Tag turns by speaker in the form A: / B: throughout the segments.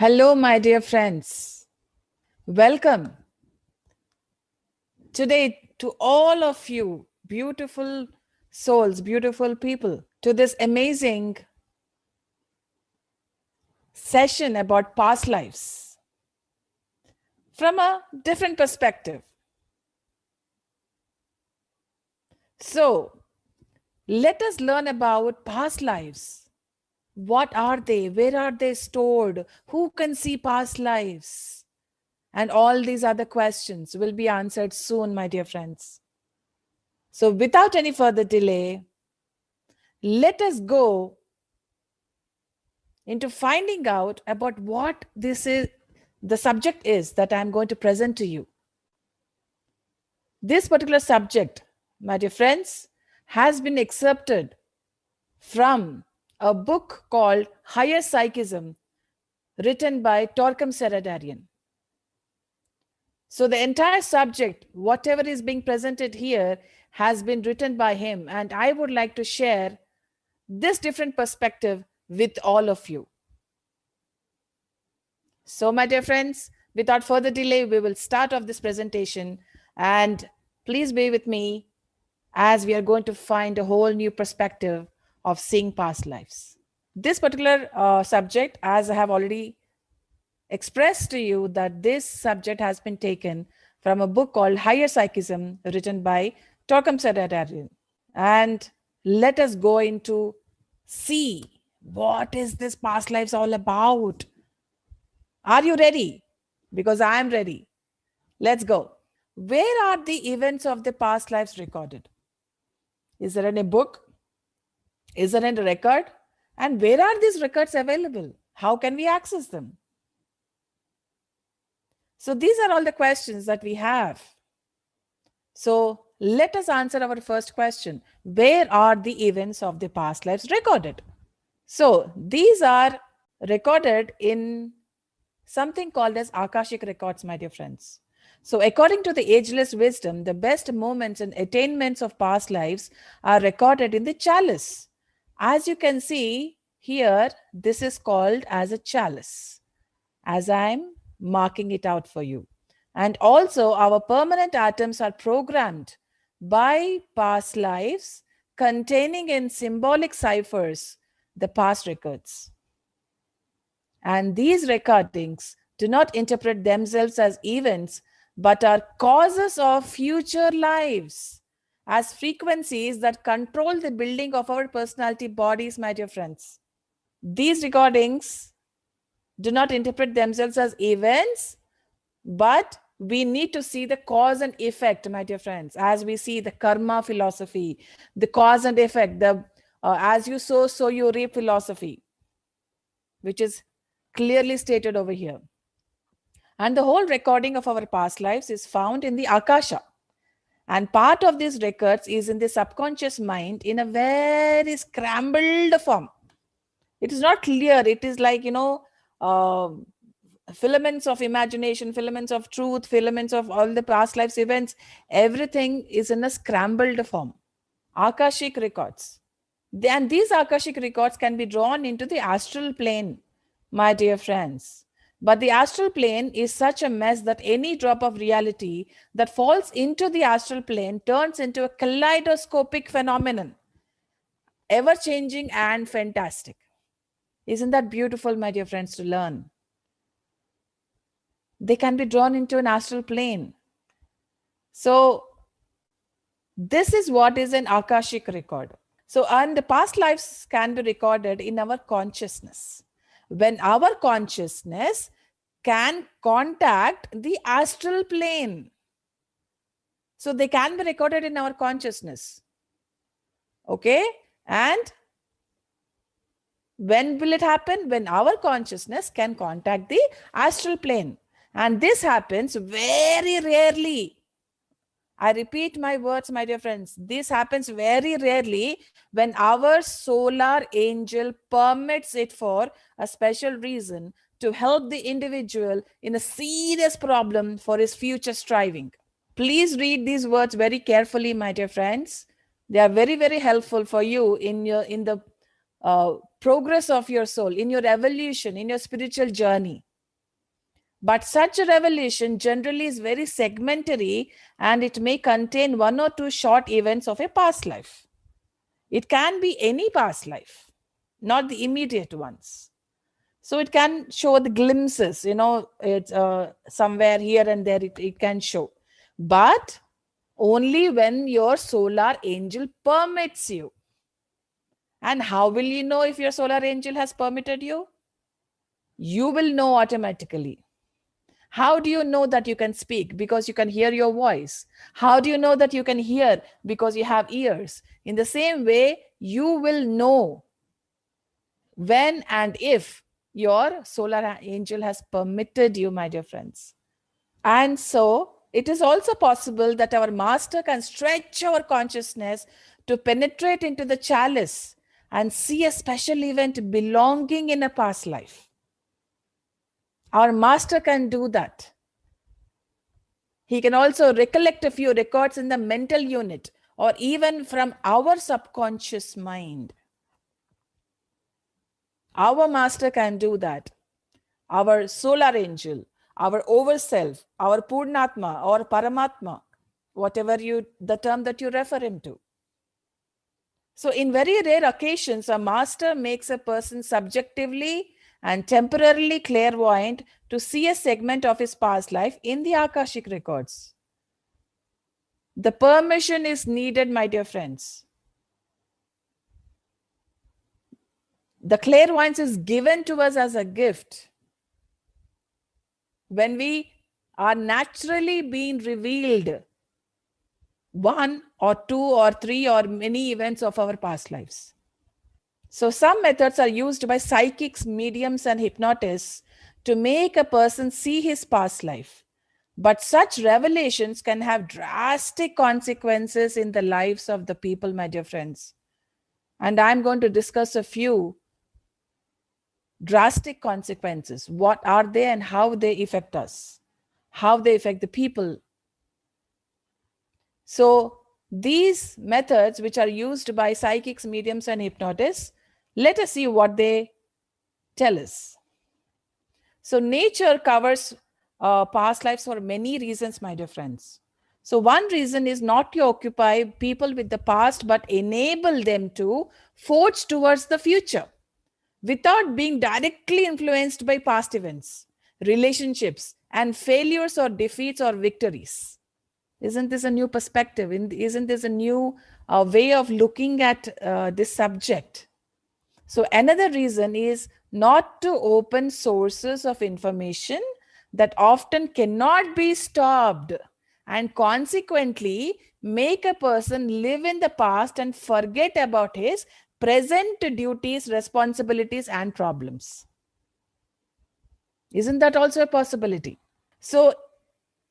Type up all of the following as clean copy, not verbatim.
A: Hello, my dear friends. Welcome today to all of you, beautiful souls, beautiful people, to this amazing session about past lives from a different perspective. So, let us learn about past lives. What are they? Where are they stored? Who can see past lives? And all these other questions will be answered soon, my dear friends. So, without any further delay, let us go into finding out about what this is, the subject is that I'm going to present to you. This particular subject, my dear friends, has been excerpted from a book called Higher Psychism, written by Torquem Seradarian. So the entire subject, whatever is being presented here, has been written by him, and I would like to share this different perspective with all of you. So, my dear friends, without further delay, we will start off this presentation. And please be with me as we are going to find a whole new perspective of seeing past lives. This particular subject, as I have already expressed to you, that this subject has been taken from a book called Higher Psychism, written by Torquem Seradarian. And let us go into see what is this past lives all about. Are you ready? Because I am ready. Let's go. Where are the events of the past lives recorded? Is there any book? Is there any record? And where are these records available? How can we access them? So these are all the questions that we have. So let us answer our first question. Where are the events of the past lives recorded? So these are recorded in something called as Akashic records, my dear friends. So, according to the ageless wisdom, the best moments and attainments of past lives are recorded in the chalice. As you can see here, this is called as a chalice, as I'm marking it out for you. And also, our permanent atoms are programmed by past lives, containing in symbolic ciphers the past records. And these recordings do not interpret themselves as events, but are causes of future lives, as frequencies that control the building of our personality bodies, my dear friends. These recordings do not interpret themselves as events, but we need to see the cause and effect, my dear friends, as we see the karma philosophy, the cause and effect, the as you sow, so you reap philosophy, which is clearly stated over here. And the whole recording of our past lives is found in the Akasha. And part of these records is in the subconscious mind in a very scrambled form. It is not clear. It is like, filaments of imagination, filaments of truth, filaments of all the past lives events. Everything is in a scrambled form. Akashic records. And these Akashic records can be drawn into the astral plane, my dear friends. But the astral plane is such a mess that any drop of reality that falls into the astral plane turns into a kaleidoscopic phenomenon, ever changing and fantastic. Isn't that beautiful, my dear friends, to learn? They can be drawn into an astral plane. So, this is what is an Akashic record. So, and the past lives can be recorded in our consciousness. When our consciousness can contact the astral plane. So, they can be recorded in our consciousness. Okay? And when will it happen? When our consciousness can contact the astral plane. And this happens very rarely. I repeat my words, my dear friends. This happens very rarely when our solar angel permits it for a special reason to help the individual in a serious problem for his future striving. Please read these words very carefully, my dear friends. They are very, very helpful for you in the progress of your soul, in your evolution, in your spiritual journey. But such a revelation generally is very segmentary, and it may contain one or two short events of a past life. It can be any past life, not the immediate ones. So it can show the glimpses, it's somewhere here and there it can show. But only when your solar angel permits you. And how will you know if your solar angel has permitted you? You will know automatically. How do you know that you can speak? Because you can hear your voice. How do you know that you can hear? Because you have ears. In the same way, you will know when and if your solar angel has permitted you, my dear friends. And so, it is also possible that our master can stretch our consciousness to penetrate into the chalice and see a special event belonging in a past life. Our master can do that. He can also recollect a few records in the mental unit or even from our subconscious mind. Our master can do that. Our solar angel, our overself, our Purnatma or Paramatma, whatever the term that you refer him to. So in very rare occasions, a master makes a person subjectively and temporarily clairvoyant to see a segment of his past life in the Akashic records. The permission is needed, my dear friends. The clairvoyance is given to us as a gift. When we are naturally being revealed one or two or three or many events of our past lives. So some methods are used by psychics, mediums, and hypnotists to make a person see his past life. But such revelations can have drastic consequences in the lives of the people, my dear friends. And I'm going to discuss a few drastic consequences. What are they and how they affect us, how they affect the people. So these methods, which are used by psychics, mediums, and hypnotists, let us see what they tell us. So nature covers past lives for many reasons, my dear friends. So one reason is not to occupy people with the past, but enable them to forge towards the future without being directly influenced by past events, relationships, and failures or defeats or victories. Isn't this a new perspective? Isn't this a new way of looking at this subject? So another reason is not to open sources of information that often cannot be stopped and consequently make a person live in the past and forget about his present duties, responsibilities, and problems. Isn't that also a possibility? So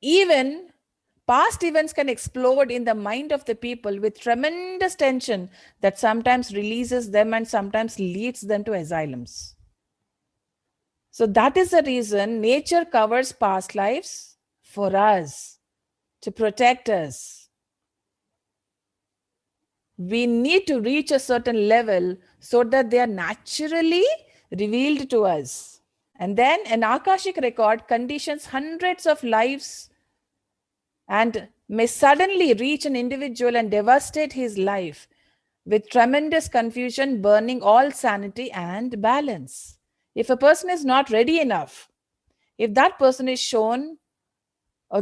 A: even past events can explode in the mind of the people with tremendous tension that sometimes releases them and sometimes leads them to asylums. So that is the reason nature covers past lives for us, to protect us. We need to reach a certain level so that they are naturally revealed to us. And then an Akashic record conditions hundreds of lives and may suddenly reach an individual and devastate his life with tremendous confusion, burning all sanity and balance. If a person is not ready enough, if that person is shown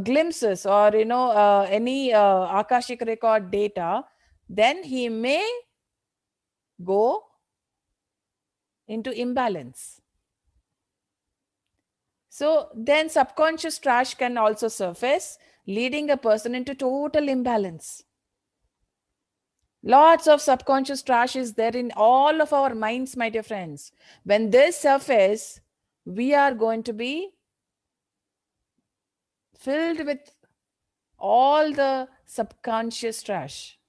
A: glimpses or any Akashic record data, then he may go into imbalance. So then subconscious trash can also surface, leading a person into total imbalance. Lots of subconscious trash is there in all of our minds, my dear friends. When this surface, we are going to be filled with all the subconscious trash.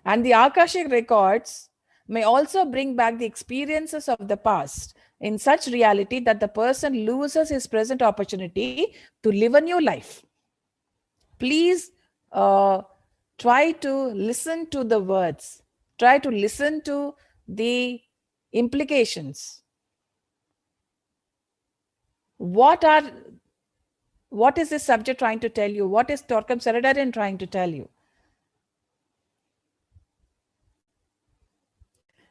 A: And the Akashic records may also bring back the experiences of the past in such reality that the person loses his present opportunity to live a new life. Please try to listen to the words, try to listen to the implications. What is this subject trying to tell you? What is Torquem Saradaryan trying to tell you?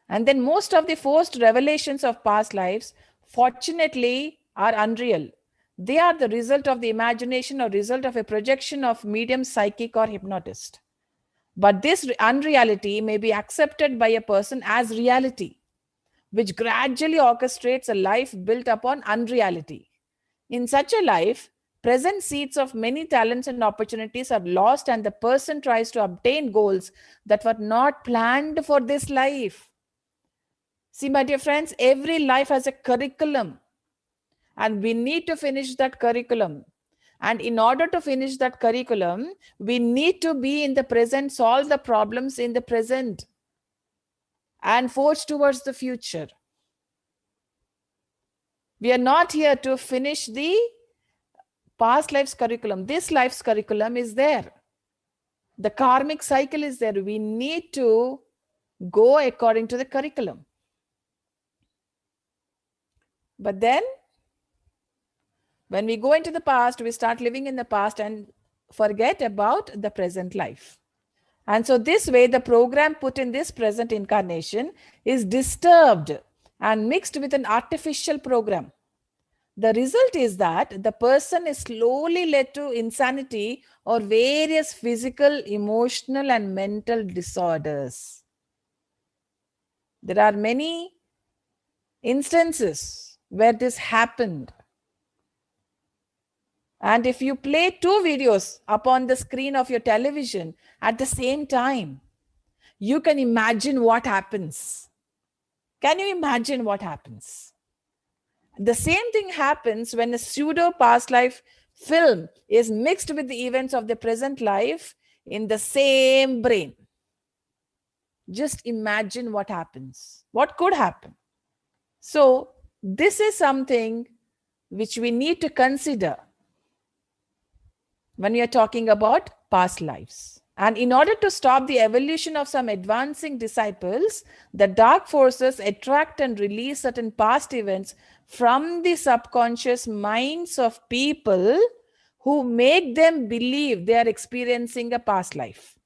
A: And then most of the forced revelations of past lives, fortunately, are unreal. They are the result of the imagination or result of a projection of medium, psychic, or hypnotist. But this unreality may be accepted by a person as reality, which gradually orchestrates a life built upon unreality. In such a life, present seeds of many talents and opportunities are lost, and the person tries to obtain goals that were not planned for this life. See, my dear friends, every life has a curriculum, and we need to finish that curriculum. And in order to finish that curriculum, we need to be in the present, solve the problems in the present, and forge towards the future. We are not here to finish the past life's curriculum. This life's curriculum is there. The karmic cycle is there. We need to go according to the curriculum. But then, when we go into the past, we start living in the past and forget about the present life. And so this way, the program put in this present incarnation is disturbed and mixed with an artificial program. The result is that the person is slowly led to insanity or various physical, emotional, and mental disorders. There are many instances where this happened. And if you play two videos upon the screen of your television at the same time, you can imagine what happens. Can you imagine what happens? The same thing happens when a pseudo past life film is mixed with the events of the present life in the same brain. Just imagine what happens. What could happen? So, this is something which we need to consider when we are talking about past lives. And in order to stop the evolution of some advancing disciples, the dark forces attract and release certain past events from the subconscious minds of people who make them believe they are experiencing a past life.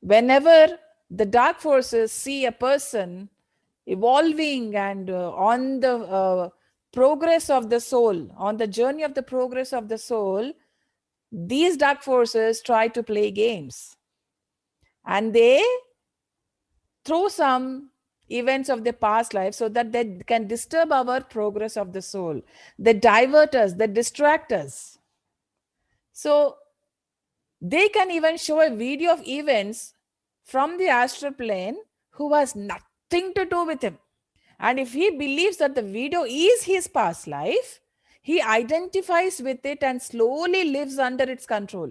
A: Whenever the dark forces see a person evolving and on the progress of the soul, on the journey of the progress of the soul, these dark forces try to play games. And they throw some events of the past life so that they can disturb our progress of the soul. They divert us, they distract us. So they can even show a video of events from the astral plane who has nothing to do with him. And if he believes that the video is his past life, he identifies with it and slowly lives under its control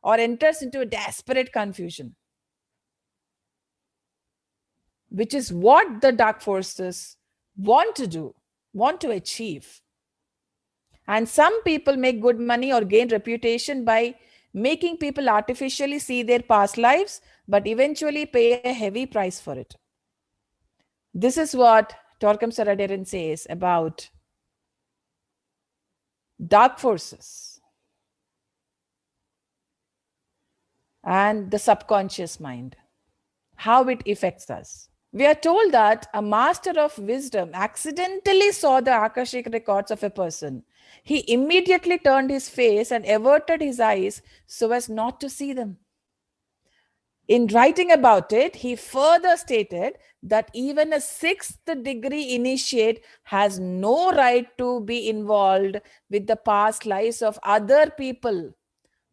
A: or enters into a desperate confusion, which is what the dark forces want to do, want to achieve. And some people make good money or gain reputation by making people artificially see their past lives, but eventually pay a heavy price for it. This is what Torquem Saradaryan says about dark forces and the subconscious mind, how it affects us. We are told that a master of wisdom accidentally saw the Akashic records of a person. He immediately turned his face and averted his eyes so as not to see them. In writing about it, he further stated that even a sixth degree initiate has no right to be involved with the past lives of other people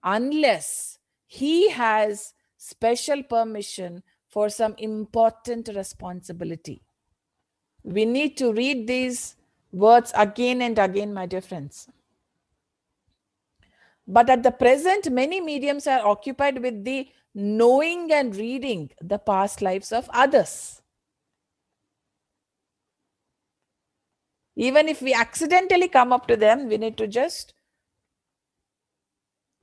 A: unless he has special permission for some important responsibility. We need to read these words again and again, my dear friends. But at the present, many mediums are occupied with the knowing and reading the past lives of others. Even if we accidentally come up to them, we need to just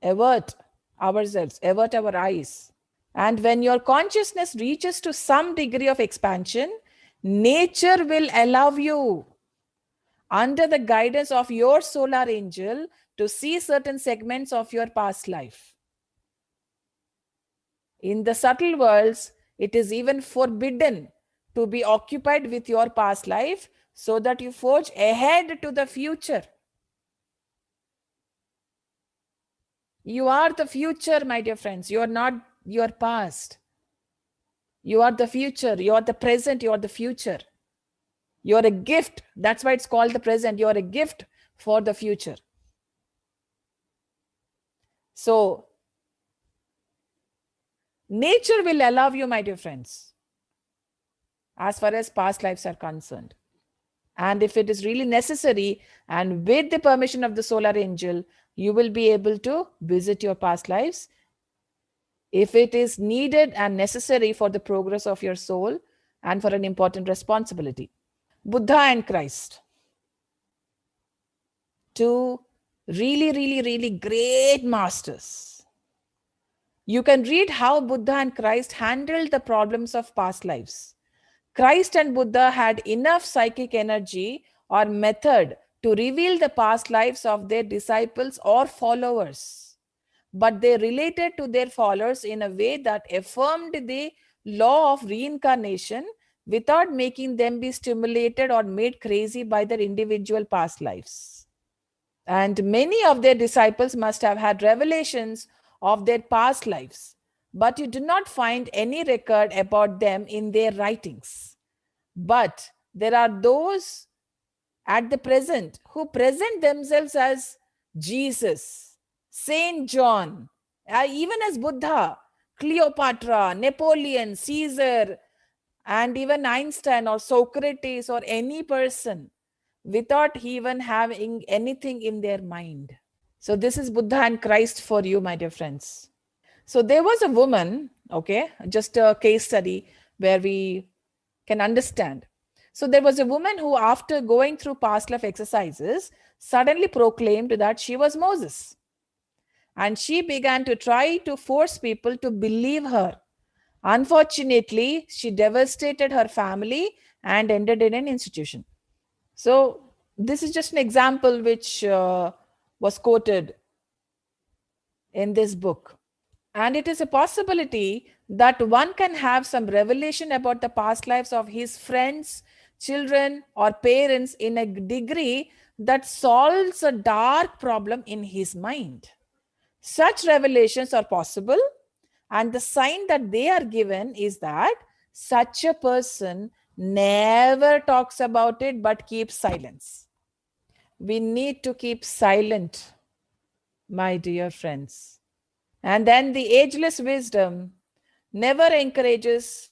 A: avert ourselves, avert our eyes. And when your consciousness reaches to some degree of expansion, nature will allow you. under the guidance of your solar angel to see certain segments of your past life. In the subtle worlds, it is even forbidden to be occupied with your past life so that you forge ahead to the future. You are the future, my dear friends. You are not your past. You are the future. You are the present. You are the future. You are a gift. That's why it's called the present. You are a gift for the future. So, nature will allow you, my dear friends, as far as past lives are concerned. And if it is really necessary, and with the permission of the solar angel, you will be able to visit your past lives if it is needed and necessary for the progress of your soul and for an important responsibility. Buddha and Christ, two really great masters. You can read how Buddha and Christ handled the problems of past lives. Christ and Buddha had enough psychic energy or method to reveal the past lives of their disciples or followers. But they related to their followers in a way that affirmed the law of reincarnation without making them be stimulated or made crazy by their individual past lives. And many of their disciples must have had revelations of their past lives, but you do not find any record about them in their writings. But there are those at the present who present themselves as Jesus, Saint John, even as Buddha, Cleopatra, Napoleon, Caesar, and even Einstein or Socrates or any person without even having anything in their mind. So, this is Buddha and Christ for you, my dear friends. So, there was a woman, okay, just a case study where we can understand. So, there was a woman who, after going through past life exercises, suddenly proclaimed that she was Moses. And she began to try to force people to believe her. Unfortunately, she devastated her family and ended in an institution. So, this is just an example which was quoted in this book. And it is a possibility that one can have some revelation about the past lives of his friends, children, or parents in a degree that solves a dark problem in his mind. Such revelations are possible, and the sign that they are given is that such a person never talks about it but keeps silence. We need to keep silent, my dear friends. And then the ageless wisdom never encourages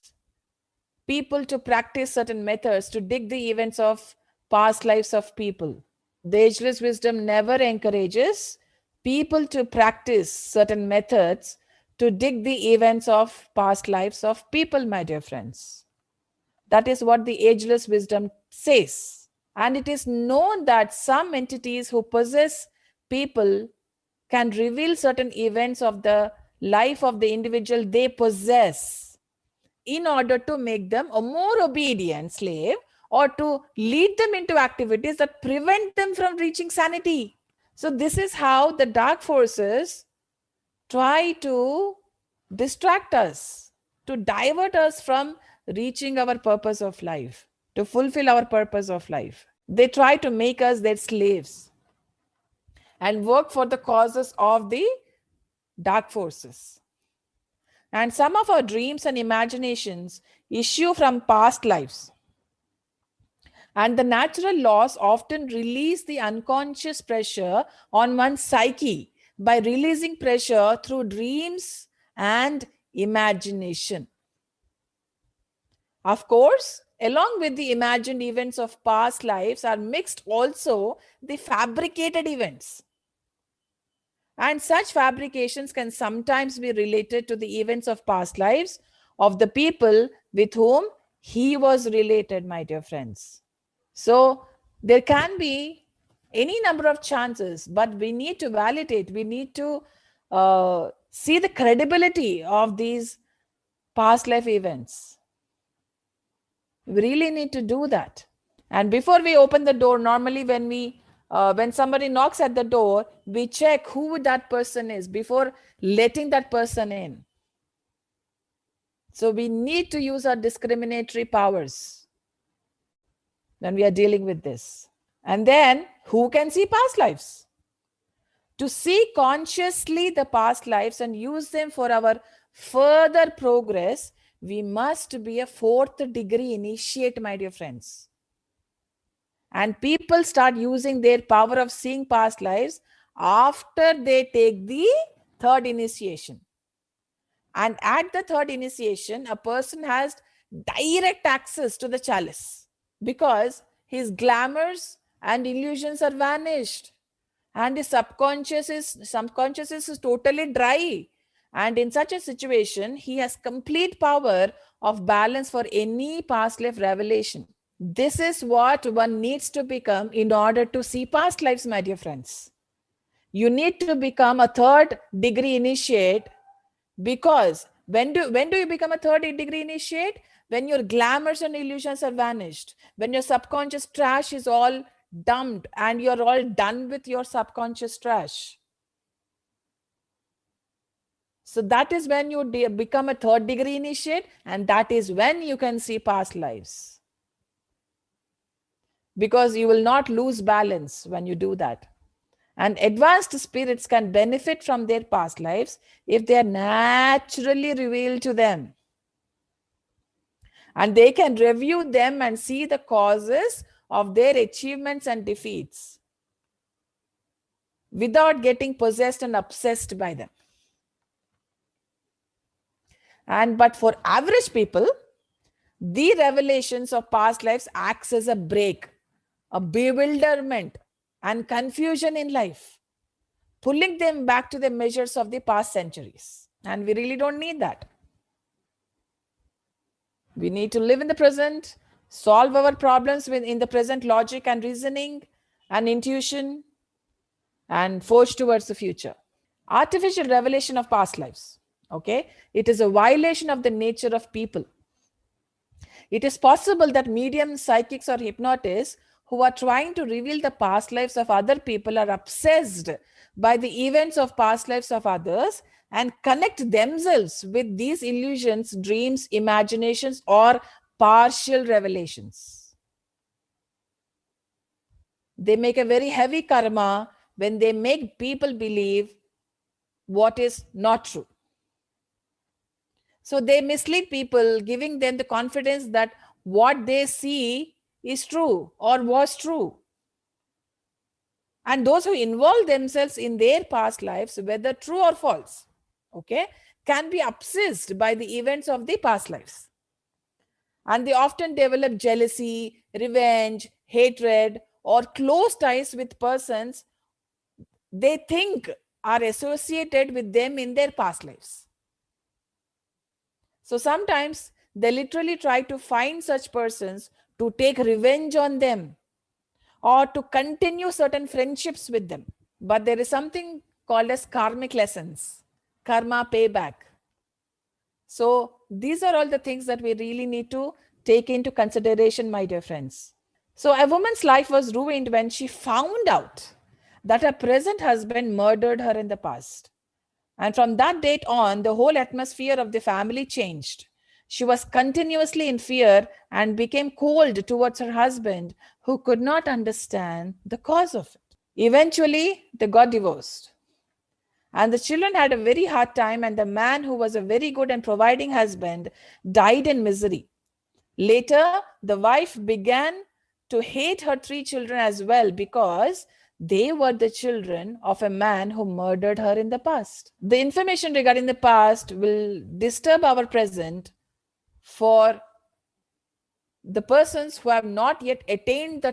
A: people to practice certain methods to dig the events of past lives of people. The ageless wisdom never encourages people to practice certain methods to dig the events of past lives of people, my dear friends. That is what the ageless wisdom says. And it is known that some entities who possess people can reveal certain events of the life of the individual they possess in order to make them a more obedient slave or to lead them into activities that prevent them from reaching sanity. So, this is how the dark forces try to distract us, to divert us from reaching our purpose of life, to fulfill our purpose of life. They try to make us their slaves and work for the causes of the dark forces. And some of our dreams and imaginations issue from past lives. And the natural laws often release the unconscious pressure on one's psyche by releasing pressure through dreams and imagination. Of course, along with the imagined events of past lives are mixed also the fabricated events. And such fabrications can sometimes be related to the events of past lives of the people with whom he was related, my dear friends. So there can be any number of chances, but we need to validate, we need to see the credibility of these past life events. We really need to do that. And before we open the door, normally when somebody knocks at the door, we check who that person is before letting that person in. So we need to use our discriminatory powers when we are dealing with this. And then, who can see past lives? To see consciously the past lives and use them for our further progress, we must be a fourth degree initiate, my dear friends. And people start using their power of seeing past lives after they take the third initiation. And at the third initiation, a person has direct access to the chalice because his glamours and illusions are vanished. And his subconscious is totally dry. And in such a situation, he has complete power of balance for any past life revelation. This is what one needs to become in order to see past lives, my dear friends. You need to become a third degree initiate, because when do you become a third degree initiate? When your glamours and illusions are vanished, when your subconscious trash is all dumped and you're all done with your subconscious trash. So that is when you become a third degree initiate, and that is when you can see past lives. Because you will not lose balance when you do that. And advanced spirits can benefit from their past lives if they are naturally revealed to them. And they can review them and see the causes of their achievements and defeats without getting possessed and obsessed by them. But for average people, the revelations of past lives acts as a break, a bewilderment and confusion in life, pulling them back to the measures of the past centuries. And we really don't need that. We need to live in the present, solve our problems in the present logic and reasoning and intuition, and forge towards the future. Artificial revelation of past lives. Okay, it is a violation of the nature of people. It is possible that mediums, psychics, or hypnotists who are trying to reveal the past lives of other people are obsessed by the events of past lives of others and connect themselves with these illusions, dreams, imaginations, or partial revelations. They make a very heavy karma when they make people believe what is not true. So they mislead people, giving them the confidence that what they see is true or was true. And those who involve themselves in their past lives, whether true or false, okay, can be obsessed by the events of the past lives. And they often develop jealousy, revenge, hatred, or close ties with persons they think are associated with them in their past lives. So sometimes they literally try to find such persons to take revenge on them or to continue certain friendships with them. But there is something called as karmic lessons, karma payback. So these are all the things that we really need to take into consideration, my dear friends. So a woman's life was ruined when she found out that her present husband murdered her in the past. And from that date on, the whole atmosphere of the family changed. She was continuously in fear and became cold towards her husband, who could not understand the cause of it. Eventually, they got divorced. And the children had a very hard time, and the man, who was a very good and providing husband, died in misery. Later, the wife began to hate her three children as well because they were the children of a man who murdered her in the past. The information regarding the past will disturb our present for the persons who have not yet attained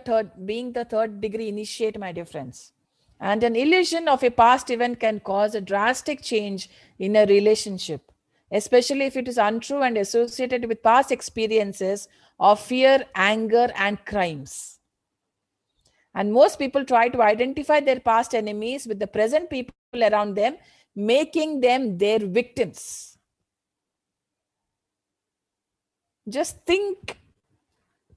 A: being the third degree initiate, my dear friends. And an illusion of a past event can cause a drastic change in a relationship, especially if it is untrue and associated with past experiences of fear, anger, and crimes. And most people try to identify their past enemies with the present people around them, making them their victims. Just think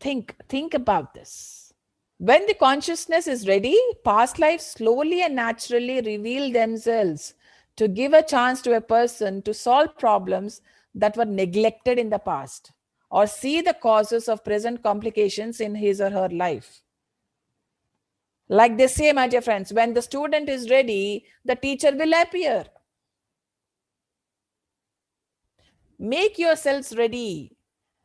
A: Think about this. When the consciousness is ready, past lives slowly and naturally reveal themselves to give a chance to a person to solve problems that were neglected in the past or see the causes of present complications in his or her life. Like they say, my dear friends, when the student is ready, the teacher will appear. Make yourselves ready.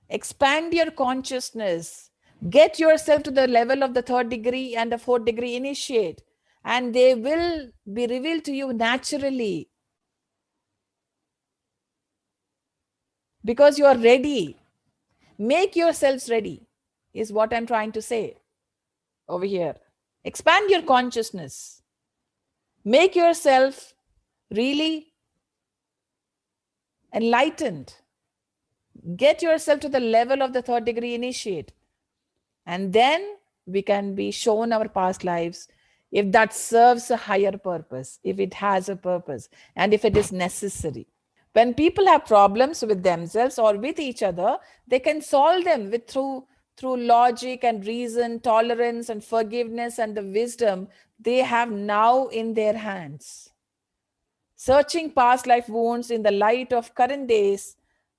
A: Expand your consciousness. Get yourself to the level of the 3rd degree and the 4th degree initiate, and they will be revealed to you naturally because you are ready. Make yourselves ready, is what I'm trying to say over here. Expand your consciousness. Make yourself really enlightened. Get yourself to the level of the 3rd degree initiate. And then we can be shown our past lives if that serves a higher purpose, if it has a purpose, and if it is necessary. When people have problems with themselves or with each other, they can solve them through logic and reason, tolerance and forgiveness and the wisdom they have now in their hands. Searching past life wounds in the light of current days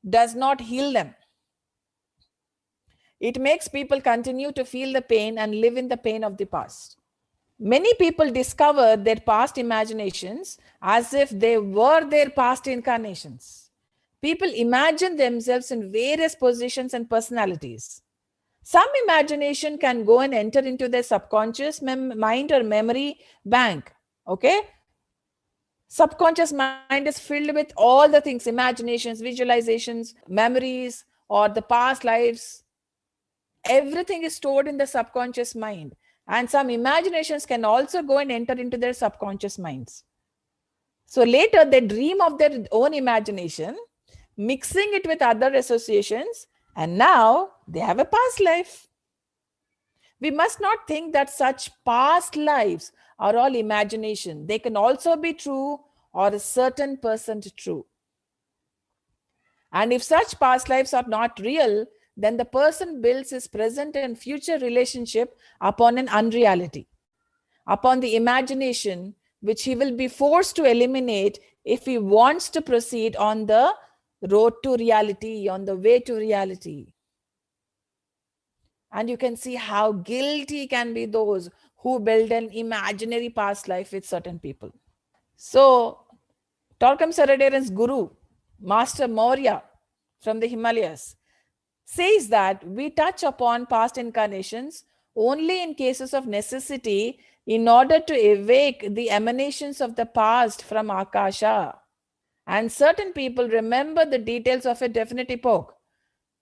A: does not heal them. It makes people continue to feel the pain and live in the pain of the past. Many people discover their past imaginations as if they were their past incarnations. People imagine themselves in various positions and personalities. Some imagination can go and enter into their subconscious mind or memory bank. Okay? Subconscious mind is filled with all the things, imaginations, visualizations, memories, or the past lives. Everything is stored in the subconscious mind. And some imaginations can also go and enter into their subconscious minds. So later they dream of their own imagination, mixing it with other associations, and now they have a past life. We must not think that such past lives are all imagination. They can also be true or a certain percent true. And if such past lives are not real, then the person builds his present and future relationship upon an unreality, upon the imagination, which he will be forced to eliminate if he wants to proceed on the road to reality, on the way to reality. And you can see how guilty can be those who build an imaginary past life with certain people. So, Torkam Saraderan's guru, Master Maurya from the Himalayas, says that we touch upon past incarnations only in cases of necessity in order to awake the emanations of the past from Akasha. And certain people remember the details of a definite epoch.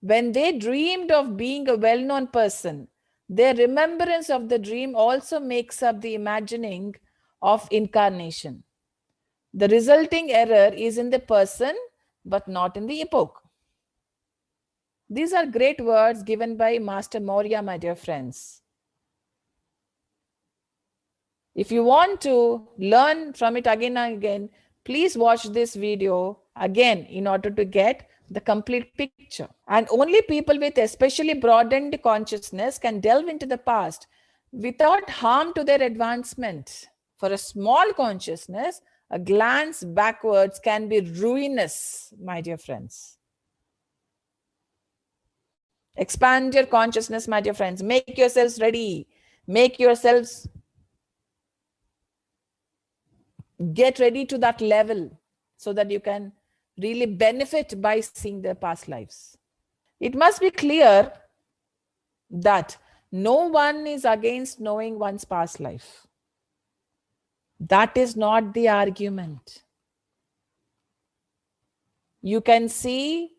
A: When they dreamed of being a well known person, their remembrance of the dream also makes up the imagining of incarnation. The resulting error is in the person, but not in the epoch. These are great words given by Master Maurya, my dear friends. If you want to learn from it again and again, please watch this video again in order to get the complete picture. And only people with especially broadened consciousness can delve into the past without harm to their advancement. For a small consciousness, a glance backwards can be ruinous, my dear friends. Expand your consciousness, my dear friends. Make yourselves ready. Make yourselves get ready to that level so that you can really benefit by seeing their past lives. It must be clear that no one is against knowing one's past life. That is not the argument. You can see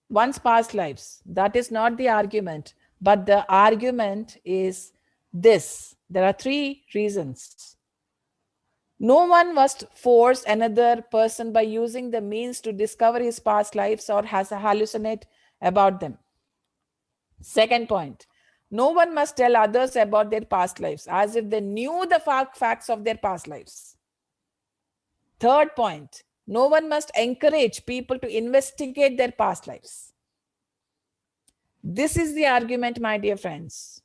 A: one's past lives. That is not the argument. But the argument is this. There are 3 reasons. No one must force another person by using the means to discover his past lives or has a hallucinate about them. Second point, no one must tell others about their past lives as if they knew the facts of their past lives. Third point, no one must encourage people to investigate their past lives. This is the argument, my dear friends.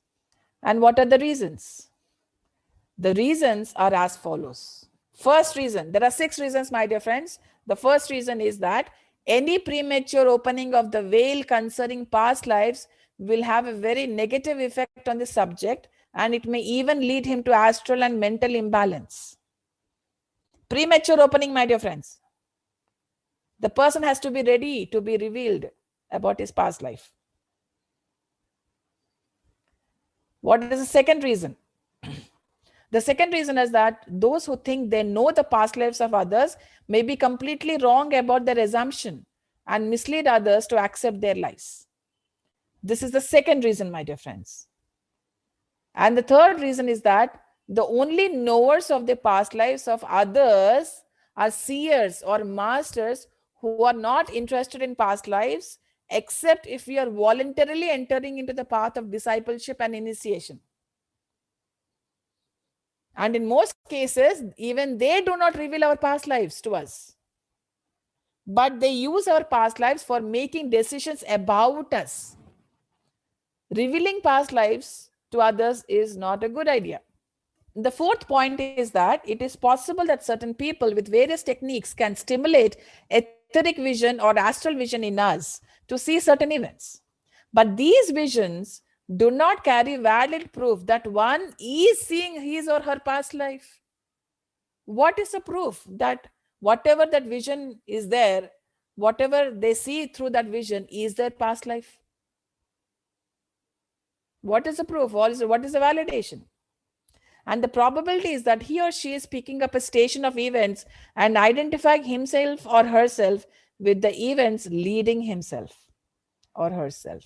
A: And what are the reasons? The reasons are as follows. First reason, there are 6 reasons, my dear friends. The first reason is that any premature opening of the veil concerning past lives will have a very negative effect on the subject, and it may even lead him to astral and mental imbalance. Premature opening, my dear friends. The person has to be ready to be revealed about his past life. What is the second reason? The second reason is that those who think they know the past lives of others may be completely wrong about their assumption and mislead others to accept their lies. This is the second reason, my dear friends. And the third reason is that the only knowers of the past lives of others are seers or masters who are not interested in past lives, except if we are voluntarily entering into the path of discipleship and initiation. And in most cases, even they do not reveal our past lives to us. But they use our past lives for making decisions about us. Revealing past lives to others is not a good idea. The fourth point is that it is possible that certain people with various techniques can stimulate etheric vision or astral vision in us to see certain events. But these visions do not carry valid proof that one is seeing his or her past life. What is the proof that whatever that vision is there, whatever they see through that vision is their past life? What is the proof? What is the validation? And the probability is that he or she is picking up a station of events and identifying himself or herself with the events leading himself or herself.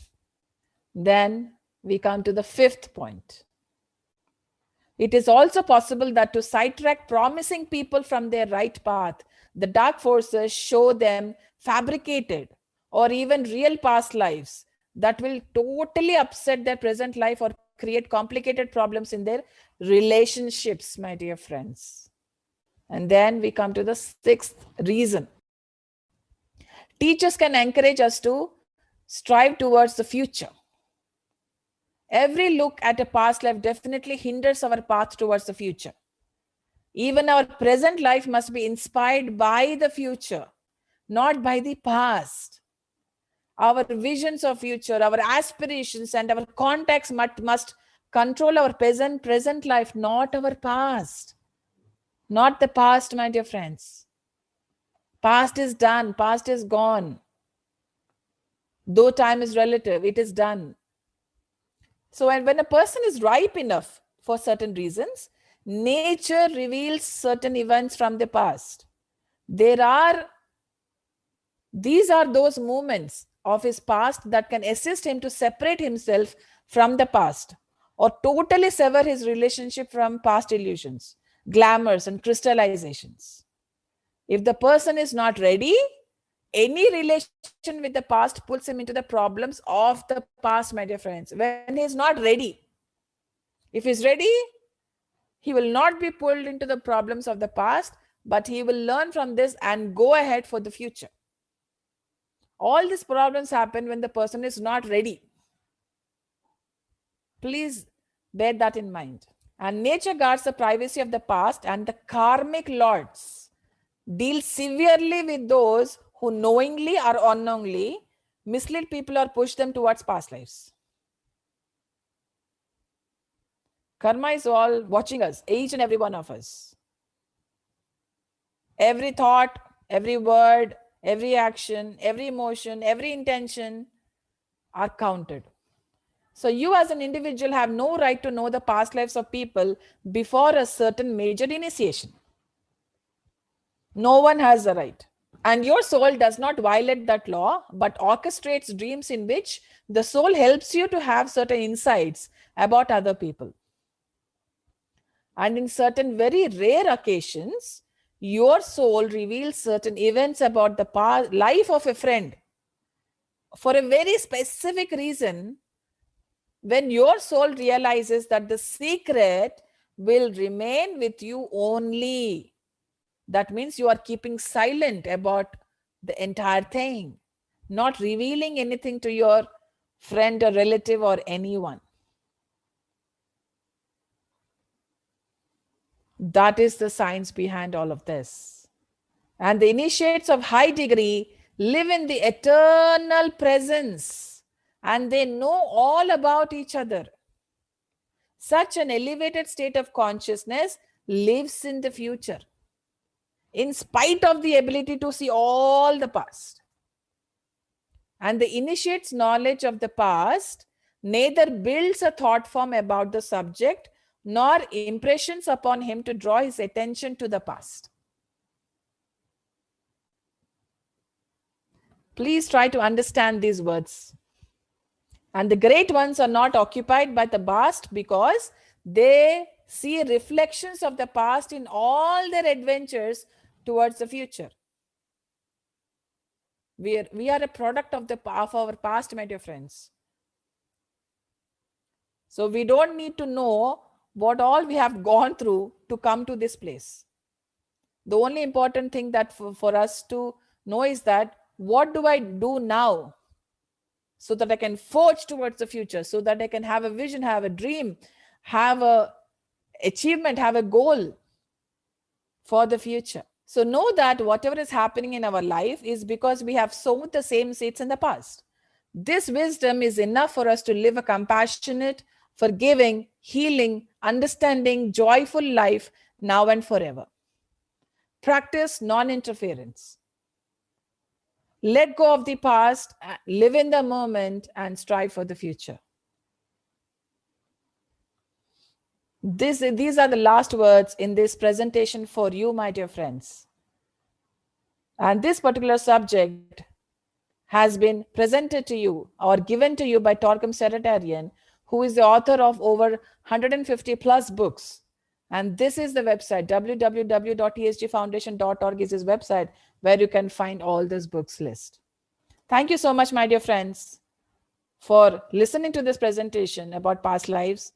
A: Then we come to the fifth point. It is also possible that to sidetrack promising people from their right path, the dark forces show them fabricated or even real past lives that will totally upset their present life or create complicated problems in their relationships, my dear friends. And then we come to the sixth reason. Teachers can encourage us to strive towards the future. Every look at a past life definitely hinders our path towards the future. Even our present life must be inspired by the future, not by the past. Our visions of future, our aspirations, and our contacts must control our present life, not our past. Not the past, my dear friends. Past is done, past is gone. Though time is relative, it is done. So when a person is ripe enough for certain reasons, nature reveals certain events from the past. These are those moments of his past that can assist him to separate himself from the past or totally sever his relationship from past illusions, glamours, and crystallizations. If the person is not ready, any relation with the past pulls him into the problems of the past, my dear friends. When he is not ready, if he's ready, he will not be pulled into the problems of the past, but he will learn from this and go ahead for the future. All these problems happen when the person is not ready. Please bear that in mind. And nature guards the privacy of the past, and the karmic lords deal severely with those who knowingly or unknowingly mislead people or push them towards past lives. Karma is all watching us, each and every one of us. Every thought, every word, every action, every emotion, every intention are counted. So you as an individual have no right to know the past lives of people before a certain major initiation. No one has the right. And your soul does not violate that law, but orchestrates dreams in which the soul helps you to have certain insights about other people. And in certain very rare occasions, your soul reveals certain events about the past life of a friend for a very specific reason. When your soul realizes that the secret will remain with you only, that means you are keeping silent about the entire thing, not revealing anything to your friend or relative or anyone. That is the science behind all of this. And the initiates of high degree live in the eternal presence and they know all about each other. Such an elevated state of consciousness lives in the future, in spite of the ability to see all the past. And the initiate's knowledge of the past neither builds a thought form about the subject nor impressions upon him to draw his attention to the past. Please try to understand these words. And the great ones are not occupied by the past because they see reflections of the past in all their adventures towards the future. We are a product of our past, my dear friends. So we don't need to know what all we have gone through to come to this place. The only important thing that for us to know is that what do I do now so that I can forge towards the future, so that I can have a vision, have a dream, have a achievement, have a goal for the future. So know that whatever is happening in our life is because we have sown the same seeds in the past. This wisdom is enough for us to live a compassionate, forgiving, healing, understanding, joyful life now and forever. Practice non-interference. Let go of the past, live in the moment, and strive for the future. These are the last words in this presentation for you, my dear friends. And this particular subject has been presented to you or given to you by Torquem Seretarian, who is the author of over 150 plus books. And this is the website, www.esgfoundation.org is his website, where you can find all this books list. Thank you so much, my dear friends, for listening to this presentation about past lives,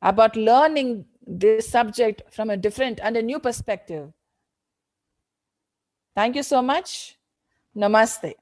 A: about learning this subject from a different and a new perspective. Thank you so much. Namaste.